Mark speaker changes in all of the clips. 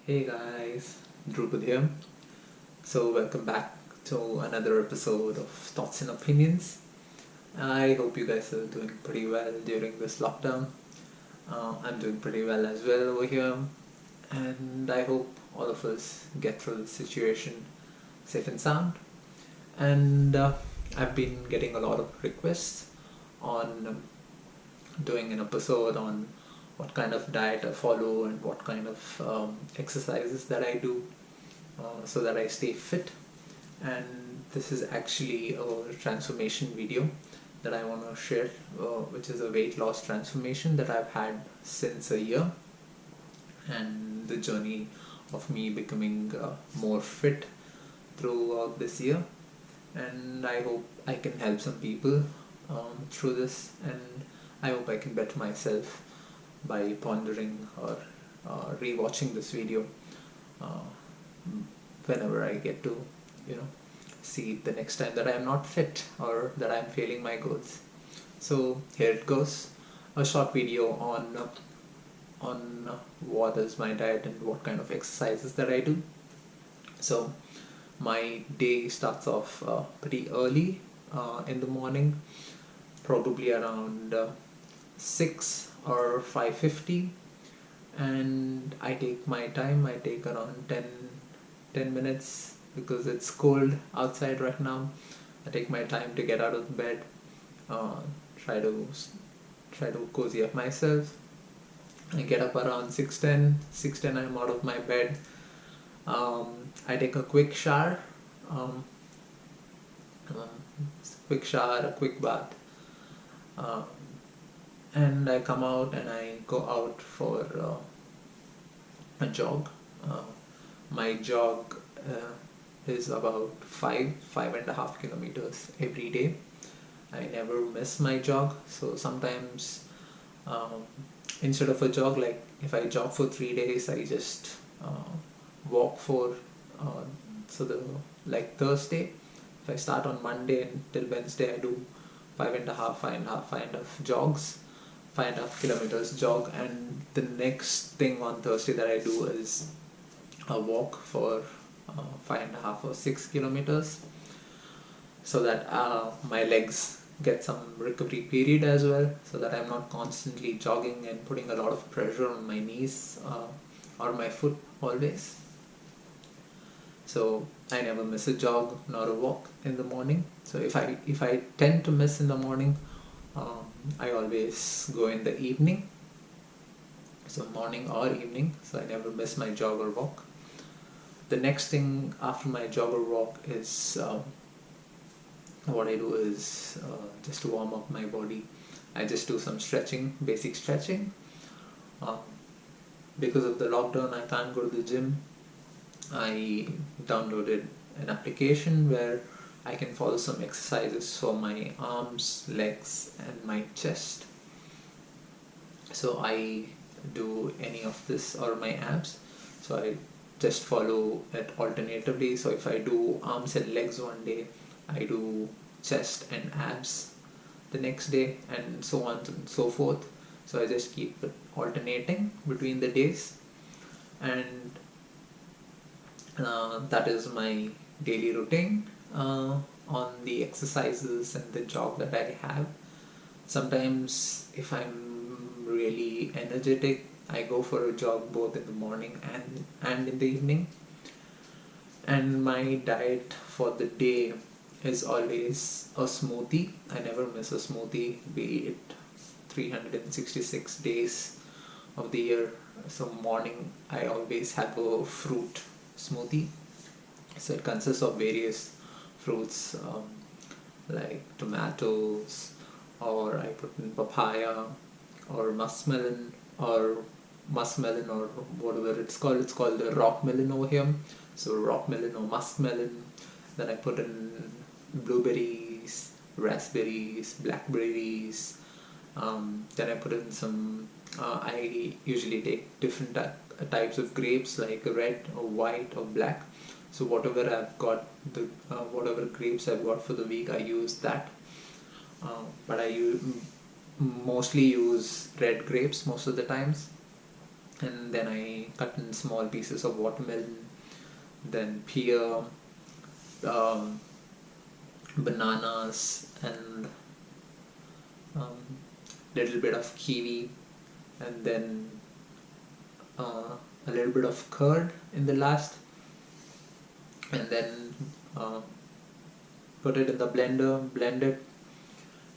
Speaker 1: Hey guys, Drupad here. So welcome back to another episode of Thoughts and Opinions. I hope you guys are doing pretty well during this lockdown. I'm doing pretty well as well over here, and I hope all of us get through the situation safe and sound. And I've been getting a lot of requests on doing an episode on what kind of diet I follow and what kind of exercises that I do so that I stay fit. And this is actually a transformation video that I want to share, which is a weight loss transformation that I've had since a year, and the journey of me becoming more fit throughout this year. And I hope I can help some people through this, and I hope I can better myself by pondering or rewatching this video uh, whenever I get to, you know, see the next time that I am not fit or that I am failing my goals. So here it goes, a short video on what is my diet and what kind of exercises that I do. So my day starts off pretty early in the morning, probably around 6 or 5:50, and I take my time. I take around 10 minutes because it's cold outside right now. I take my time to get out of bed, uh, try to cozy up myself. I get up around 6:10. 6:10 I'm out of my bed. I take a quick shower, um, a quick bath, uh, and I come out and I go out for a jog. Uh, my jog is about 5.5 kilometers every day. I never miss my jog, so sometimes um, instead of a jog, like if I jog for 3 days, I just walk for uh, so the like Thursday. If I start on Monday until Wednesday, I do 5.5 jogs, 5.5 kilometers jog, and the next thing on Thursday that I do is a walk for 5.5 or 6 kilometers, so that my legs get some recovery period as well, so that I'm not constantly jogging and putting a lot of pressure on my knees or my foot always. So I never miss a jog nor a walk in the morning. So if I tend to miss in the morning, I always go in the evening, so morning or evening, so I never miss my jog or walk. The next thing after my jog or walk is what I do is just to warm up my body. I just do some stretching, basic stretching. Um, because of the lockdown, I can't go to the gym. I downloaded an application where I can follow some exercises for my arms, legs, and my chest. So I do any of this, or my abs. So I just follow it alternatively. So if I do arms and legs one day, I do chest and abs the next day, and so on and so forth. So I just keep it alternating between the days, and that is my daily routine on the exercises and the jog that I have. Sometimes if I'm really energetic, I go for a jog both in the morning and in the evening. And my diet for the day is always a smoothie. I never miss a smoothie, be it 366 days of the year. So morning I always have a fruit smoothie. So it consists of various fruits, like tomatoes, or I put in papaya, or muskmelon, or whatever it's called. It's called the rock melon over here. So rock melon or muskmelon. Then I put in blueberries, raspberries, blackberries. Then I put in some. I usually take different types of grapes, like red or white or black. So whatever I've got, whatever grapes I've got for the week, I use that. But I mostly use red grapes most of the times. and then I cut in small pieces of watermelon, then pear, um, bananas, and um, little bit of kiwi, and then a little bit of curd in the last, and then uh, put it in the blender, blend it,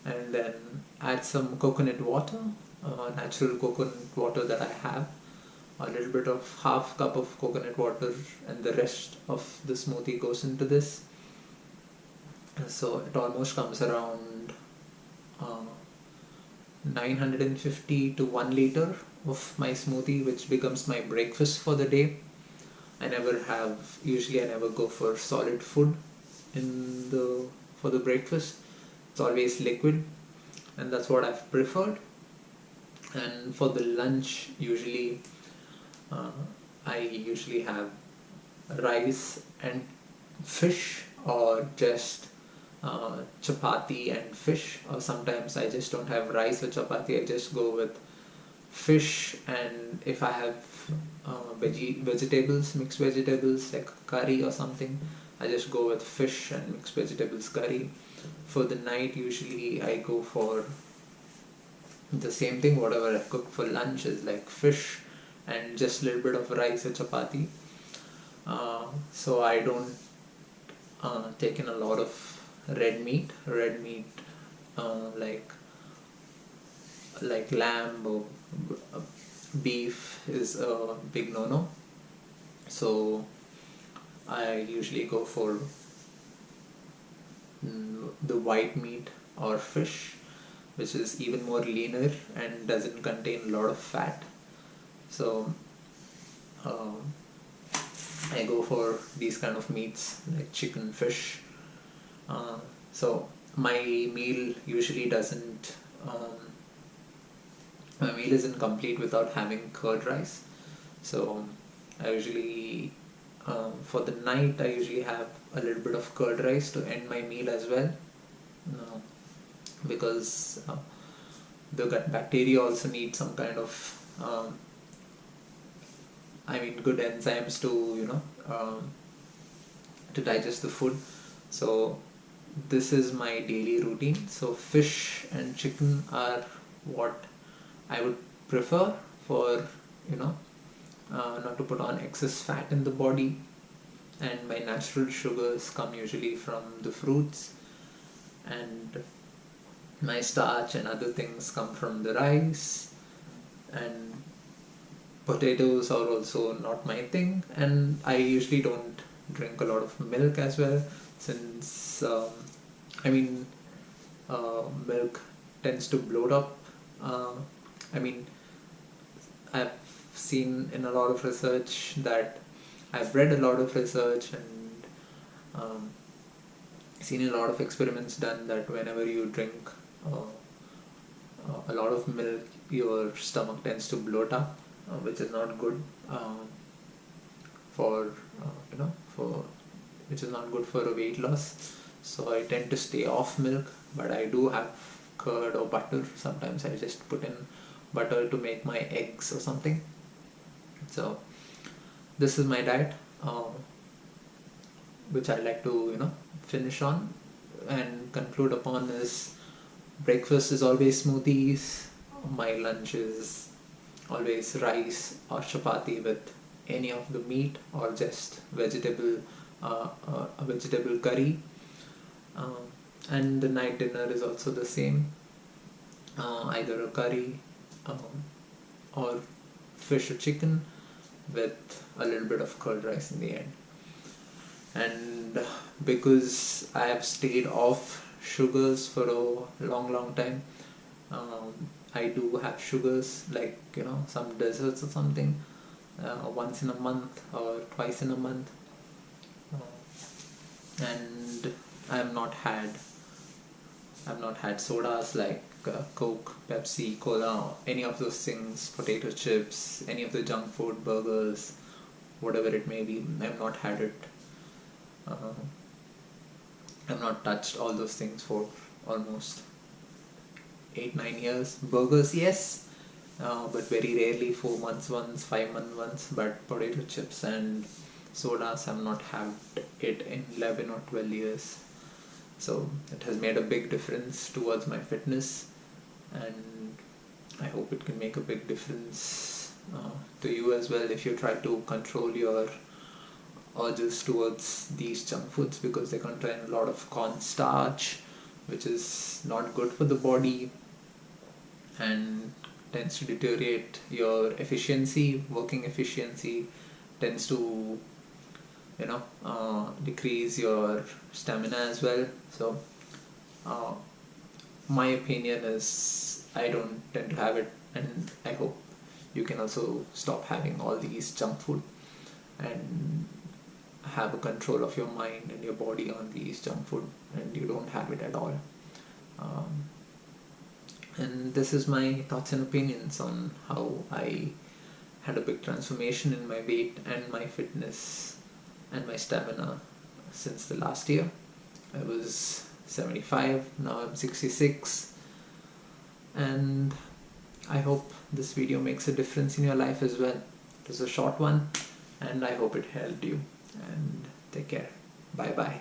Speaker 1: and then add some coconut water, natural coconut water that I have, a little bit of half cup of coconut water, and the rest of the smoothie goes into this. So it almost comes around uh, 950 to 1 liter of my smoothie, which becomes my breakfast for the day. Usually I never go for solid food for the breakfast. It's always liquid, and that's what I've preferred. And for the lunch, uh, I usually have rice and fish, or just chapati and fish, or sometimes I just don't have rice or chapati, I just go with fish. And if I have vegetables, mixed vegetables like curry or something, I just go with fish and mixed vegetables curry. For the night, usually I go for the same thing. Whatever I cook for lunch is like fish and just a little bit of rice or chapati. So I don't take in a lot of red meat. Uh, like lamb or beef is a big no-no. So I usually go for the white meat or fish, which is even more leaner and doesn't contain a lot of fat. So um, I go for these kind of meats like chicken, fish. So my meal usually doesn't my meal isn't complete without having curd rice. So I usually for the night I usually have a little bit of curd rice to end my meal as well, uh, because the gut bacteria also need some kind of good enzymes to to digest the food. So this is my daily routine. So fish and chicken are what I would prefer for not to put on excess fat in the body. And my natural sugars come usually from the fruits, and my starch and other things come from the rice. And potatoes are also not my thing, and I usually don't drink a lot of milk as well, since milk tends to bloat up. uh, I mean I've seen in a lot of research that I've read a lot of research, and um, seen a lot of experiments done, that whenever you drink a lot of milk, your stomach tends to bloat up, which is not good for for which is not good for a weight loss. So I tend to stay off milk, but I do have curd or butter. Sometimes I just put in butter to make my eggs or something. So this is my diet, which I like to finish on and conclude upon. Is breakfast is always smoothies. My lunch is always rice or chapati with any of the meat, or just a vegetable curry. Um, and the night dinner is also the same, either a curry, um, or fish or chicken with a little bit of curd rice in the end. And because I have stayed off sugars for a long time, um, I do have sugars, like some desserts or something, once in a month or twice in a month. And I've not had I've not had sodas like Coke, Pepsi, Cola, any of those things, potato chips, any of the junk food, burgers, whatever it may be. I've not had it. Uh, I've not touched all those things for almost 8-9 years. Burgers, yes, but very rarely 4 months once, 5 months once. But potato chips and sodas, I've not had it in 11 or 12 years. So it has made a big difference towards my fitness, and I hope it can make a big difference to you as well if you try to control your urges towards these junk foods, because they contain a lot of cornstarch, which is not good for the body and tends to deteriorate your efficiency, working efficiency, tends to decrease your stamina as well. So uh, my opinion is I don't tend to have it, and I hope you can also stop having all these junk food and have a control of your mind and your body on these junk food, and you don't have it at all. um, and this is my thoughts and opinions on how I had a big transformation in my weight and my fitness and my stamina since the last year. I was 75, now I'm 66, and I hope this video makes a difference in your life as well. It was a short one, and I hope it helped you. And take care. Bye bye.